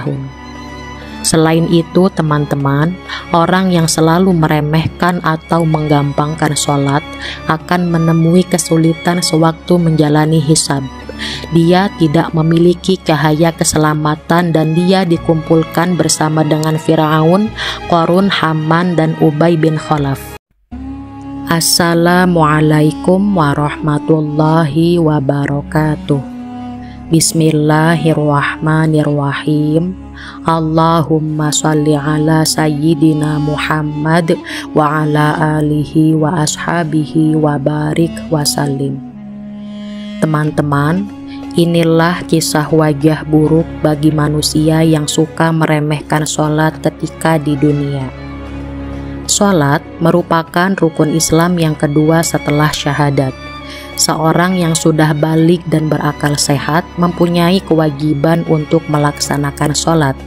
tahun. Selain itu teman-teman, orang yang selalu meremehkan atau menggampangkan sholat akan menemui kesulitan sewaktu menjalani hisab. Dia tidak memiliki cahaya keselamatan dan dia dikumpulkan bersama dengan Firaun, Qarun, Haman, dan Ubay bin Khalaf. Assalamualaikum warahmatullahi wabarakatuh. Bismillahirrahmanirrahim. Allahumma sholli ala sayyidina Muhammad wa ala alihi wa ashabihi wa barik wa sallim. Teman-teman, inilah kisah wajah buruk bagi manusia yang suka meremehkan sholat ketika di dunia. Sholat merupakan rukun Islam yang kedua setelah syahadat. Seorang yang sudah balik dan berakal sehat mempunyai kewajiban untuk melaksanakan sholat.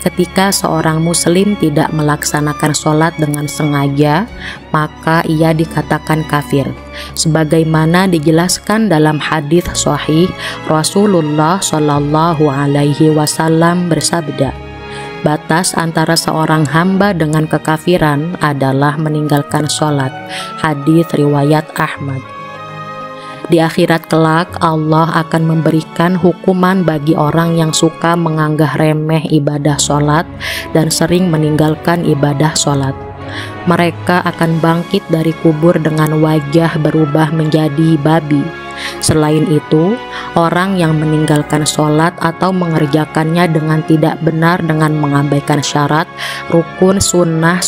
Ketika seorang muslim tidak melaksanakan sholat dengan sengaja, maka ia dikatakan kafir. Sebagaimana dijelaskan dalam hadis sahih, Rasulullah Shallallahu Alaihi Wasallam bersabda, batas antara seorang hamba dengan kekafiran adalah meninggalkan sholat. Hadis riwayat Ahmad. Di akhirat kelak, Allah akan memberikan hukuman bagi orang yang suka menganggah remeh ibadah sholat dan sering meninggalkan ibadah sholat. Mereka akan bangkit dari kubur dengan wajah berubah menjadi babi. Selain itu, orang yang meninggalkan sholat atau mengerjakannya dengan tidak benar dengan mengabaikan syarat, rukun, sunnah,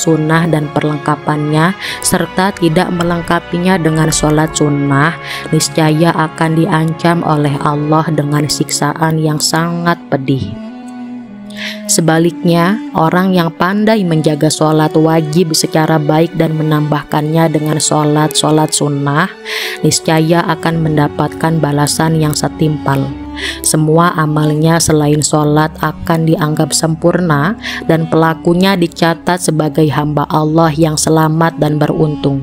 dan perlengkapannya, serta tidak melengkapinya dengan sholat sunnah, niscaya akan diancam oleh Allah dengan siksaan yang sangat pedih. Sebaliknya, orang yang pandai menjaga sholat wajib secara baik dan menambahkannya dengan sholat sunnah, niscaya akan mendapatkan balasan yang setimpal. Semua amalnya selain sholat akan dianggap sempurna dan pelakunya dicatat sebagai hamba Allah yang selamat dan beruntung.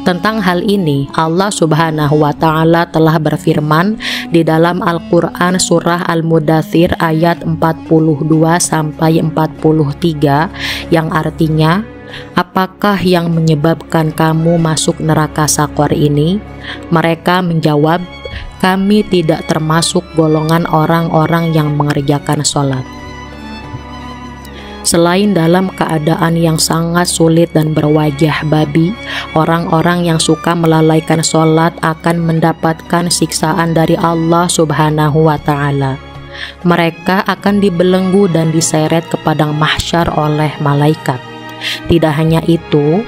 Tentang hal ini, Allah Subhanahu wa Ta'ala telah berfirman di dalam Al-Quran surah Al-Mudathir ayat 42-43 yang artinya, apakah yang menyebabkan kamu masuk neraka Sakor ini? Mereka menjawab, kami tidak termasuk golongan orang-orang yang mengerjakan sholat. Selain dalam keadaan yang sangat sulit dan berwajah babi, orang-orang yang suka melalaikan sholat akan mendapatkan siksaan dari Allah Subhanahu wa Ta'ala. Mereka akan dibelenggu dan diseret ke padang mahsyar oleh malaikat. Tidak hanya itu,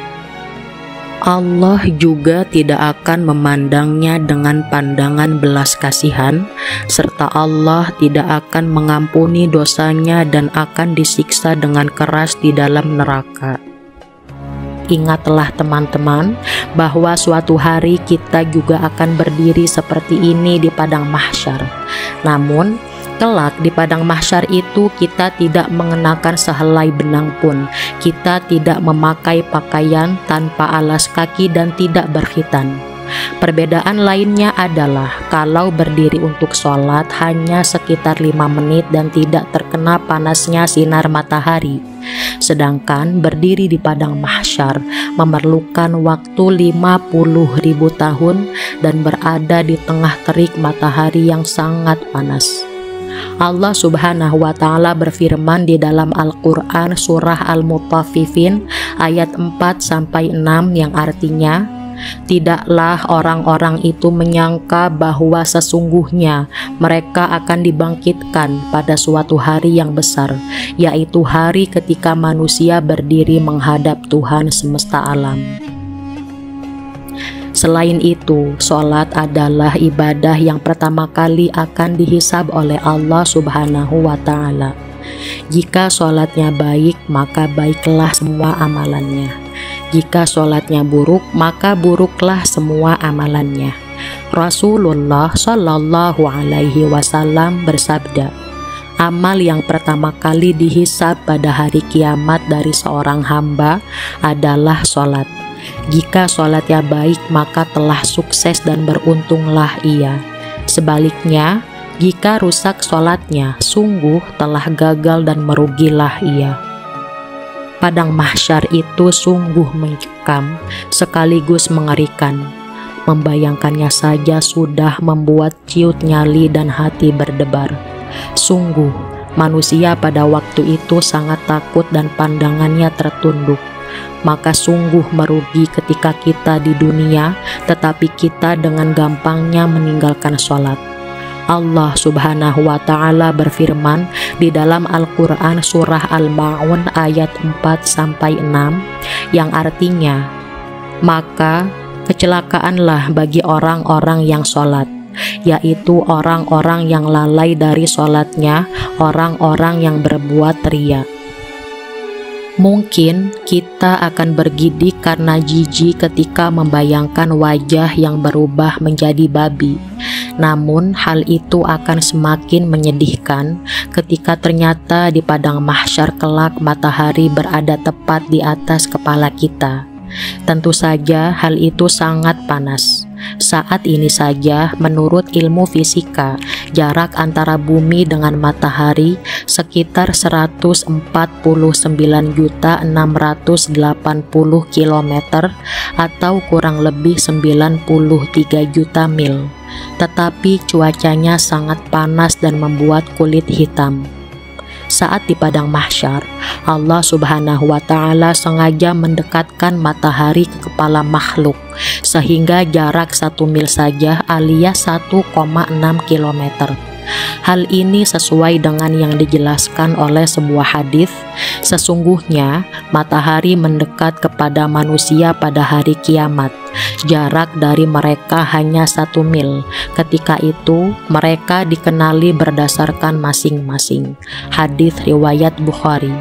Allah juga tidak akan memandangnya dengan pandangan belas kasihan, serta Allah tidak akan mengampuni dosanya dan akan disiksa dengan keras di dalam neraka. Ingatlah teman-teman, bahwa suatu hari kita juga akan berdiri seperti ini di padang mahsyar. Namun, kelak di padang mahsyar itu kita tidak mengenakan sehelai benang pun. Kita tidak memakai pakaian tanpa alas kaki dan tidak berkhitan. Perbedaan lainnya adalah kalau berdiri untuk sholat hanya sekitar 5 menit dan tidak terkena panasnya sinar matahari. Sedangkan berdiri di padang mahsyar memerlukan waktu 50.000 tahun dan berada di tengah terik matahari yang sangat panas. Allah Subhanahu wa Ta'ala berfirman di dalam Al-Quran surah Al-Mutaffifin ayat 4-6 yang artinya, tidaklah orang-orang itu menyangka bahwa sesungguhnya mereka akan dibangkitkan pada suatu hari yang besar, yaitu hari ketika manusia berdiri menghadap Tuhan semesta alam. Selain itu, sholat adalah ibadah yang pertama kali akan dihisab oleh Allah Subhanahu wa Ta'ala. Jika sholatnya baik, maka baiklah semua amalannya. Jika sholatnya buruk, maka buruklah semua amalannya. Rasulullah Shallallahu Alaihi Wasallam bersabda, amal yang pertama kali dihisab pada hari kiamat dari seorang hamba adalah sholat. Jika sholatnya baik, maka telah sukses dan beruntunglah ia. Sebaliknya, Jika rusak sholatnya, sungguh telah gagal dan merugilah ia. Padang mahsyar itu sungguh mencekam sekaligus mengerikan. Membayangkannya saja sudah membuat ciut nyali dan hati berdebar. Sungguh, manusia pada waktu itu sangat takut dan pandangannya tertunduk. Maka sungguh merugi ketika kita di dunia, tetapi kita dengan gampangnya meninggalkan sholat. Allah Subhanahu wa Ta'ala berfirman di dalam Al-Quran surah Al-Ma'un ayat 4-6 yang artinya, maka kecelakaanlah bagi orang-orang yang sholat, yaitu orang-orang yang lalai dari sholatnya, orang-orang yang berbuat riya. Mungkin kita akan bergidik karena jijik ketika membayangkan wajah yang berubah menjadi babi. Namun hal itu akan semakin menyedihkan ketika ternyata di padang mahsyar kelak matahari berada tepat di atas kepala kita. Tentu saja hal itu sangat panas. Saat ini saja menurut ilmu fisika, jarak antara bumi dengan matahari sekitar 149.680 km atau kurang lebih 93 juta mil. Tetapi cuacanya sangat panas dan membuat kulit hitam. Saat di padang mahsyar, Allah Subhanahu wa Ta'ala sengaja mendekatkan matahari ke kepala makhluk sehingga jarak 1 mil saja alias 1,6 km. Hal ini sesuai dengan yang dijelaskan oleh sebuah hadis. Sesungguhnya matahari mendekat kepada manusia pada hari kiamat. Jarak dari mereka hanya 1 mil. Ketika itu mereka dikenali berdasarkan masing-masing. Hadis riwayat Bukhari.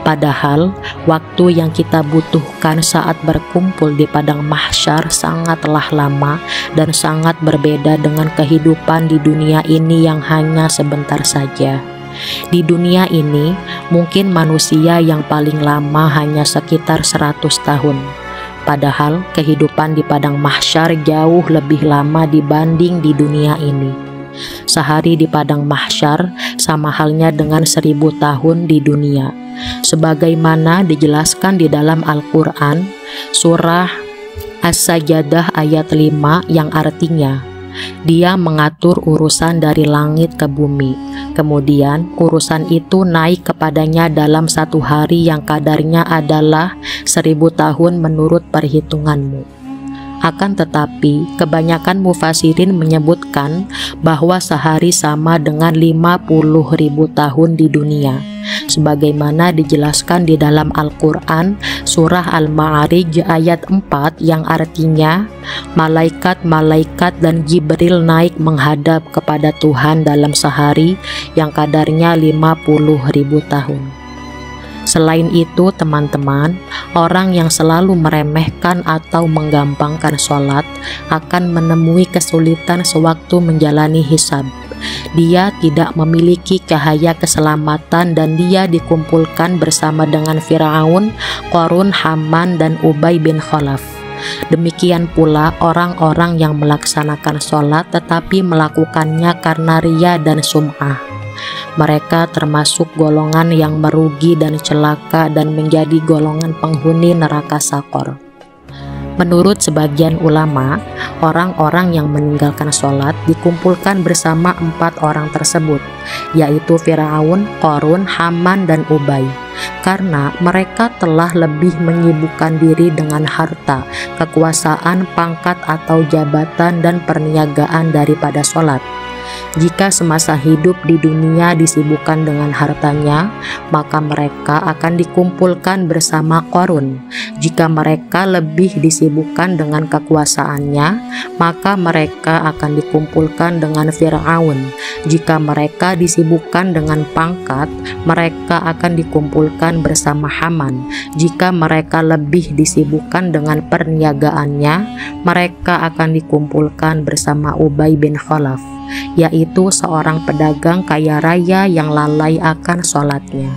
Padahal waktu yang kita butuhkan saat berkumpul di padang mahsyar sangatlah lama dan sangat berbeda dengan kehidupan di dunia ini yang hanya sebentar saja. Di dunia ini mungkin manusia yang paling lama hanya sekitar 100 tahun. Padahal kehidupan di padang mahsyar jauh lebih lama dibanding di dunia ini. Sehari di padang mahsyar sama halnya dengan 1000 tahun di dunia. Sebagaimana dijelaskan di dalam Al-Quran surah As-Sajdah ayat 5 yang artinya, Dia mengatur urusan dari langit ke bumi, kemudian urusan itu naik kepadanya dalam 1 hari yang kadarnya adalah 1000 tahun menurut perhitunganmu. Akan tetapi, kebanyakan mufasirin menyebutkan bahwa sehari sama dengan 50.000 tahun di dunia. Sebagaimana dijelaskan di dalam Al-Quran surah Al-Ma'arij ayat 4 yang artinya, malaikat-malaikat dan Jibril naik menghadap kepada Tuhan dalam sehari yang kadarnya 50.000 tahun. Selain itu teman-teman, orang yang selalu meremehkan atau menggampangkan sholat akan menemui kesulitan sewaktu menjalani hisab. Dia tidak memiliki cahaya keselamatan dan dia dikumpulkan bersama dengan Firaun, Qarun, Haman, dan Ubay bin Khalaf. Demikian pula orang-orang yang melaksanakan sholat tetapi melakukannya karena riya dan sum'ah. Mereka termasuk golongan yang merugi dan celaka dan menjadi golongan penghuni neraka Sakor. Menurut sebagian ulama, orang-orang yang meninggalkan sholat dikumpulkan bersama 4 orang tersebut, yaitu Firaun, Qarun, Haman, dan Ubay, karena mereka telah lebih menyibukkan diri dengan harta, kekuasaan, pangkat atau jabatan dan perniagaan daripada sholat. Jika semasa hidup di dunia disibukkan dengan hartanya, maka mereka akan dikumpulkan bersama Qarun. Jika mereka lebih disibukkan dengan kekuasaannya, maka mereka akan dikumpulkan dengan Firaun. Jika mereka disibukkan dengan pangkat, mereka akan dikumpulkan bersama Haman. Jika mereka lebih disibukkan dengan perniagaannya, mereka akan dikumpulkan bersama Ubay bin Khalaf, yaitu seorang pedagang kaya raya yang lalai akan sholatnya.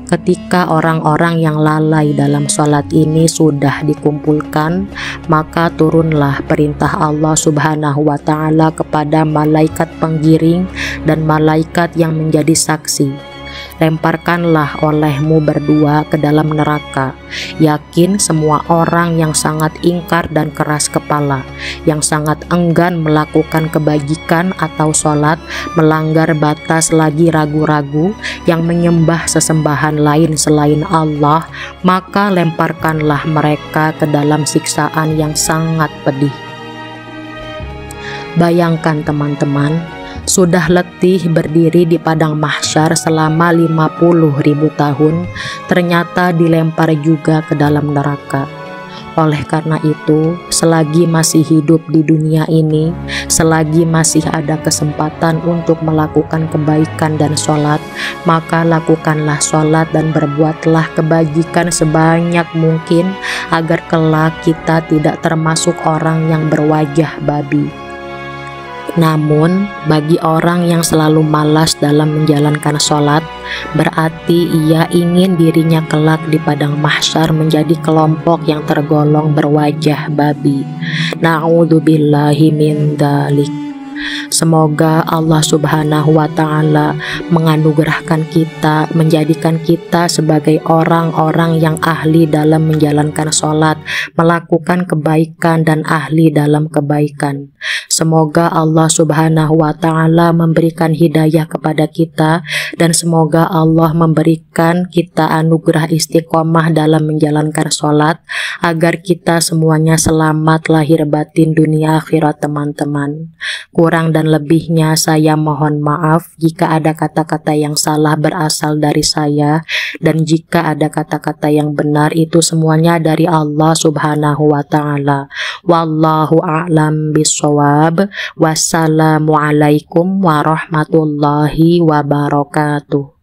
Ketika orang-orang yang lalai dalam sholat ini sudah dikumpulkan, maka turunlah perintah Allah Subhanahu wa Ta'ala kepada malaikat penggiring dan malaikat yang menjadi saksi. Lemparkanlah olehmu berdua ke dalam neraka. Yakin semua orang yang sangat ingkar dan keras kepala, yang sangat enggan melakukan kebajikan atau sholat, melanggar batas lagi ragu-ragu, yang menyembah sesembahan lain selain Allah, maka lemparkanlah mereka ke dalam siksaan yang sangat pedih. Bayangkan teman-teman, sudah letih berdiri di padang mahsyar selama 50.000 tahun, ternyata dilempar juga ke dalam neraka. Oleh karena itu, selagi masih hidup di dunia ini, selagi masih ada kesempatan untuk melakukan kebaikan dan sholat, maka lakukanlah sholat dan berbuatlah kebajikan sebanyak mungkin agar kelak kita tidak termasuk orang yang berwajah babi. Namun, bagi orang yang selalu malas dalam menjalankan sholat, berarti ia ingin dirinya kelak di padang mahsyar menjadi kelompok yang tergolong berwajah babi. Na'udzubillahi min dzalik. Semoga Allah Subhanahu wa Ta'ala menganugerahkan kita, menjadikan kita sebagai orang-orang yang ahli dalam menjalankan sholat, melakukan kebaikan dan ahli dalam kebaikan. Semoga Allah Subhanahu wa Ta'ala memberikan hidayah kepada kita, dan semoga Allah memberikan kita anugerah istiqomah dalam menjalankan sholat, agar kita semuanya selamat lahir batin dunia akhirat teman-teman. Kurang dan lebihnya saya mohon maaf jika ada kata-kata yang salah berasal dari saya, dan jika ada kata-kata yang benar itu semuanya dari Allah Subhanahu wa Ta'ala. Wallahu a'lam bishawab. Wassalamualaikum warahmatullahi wabarakatuh.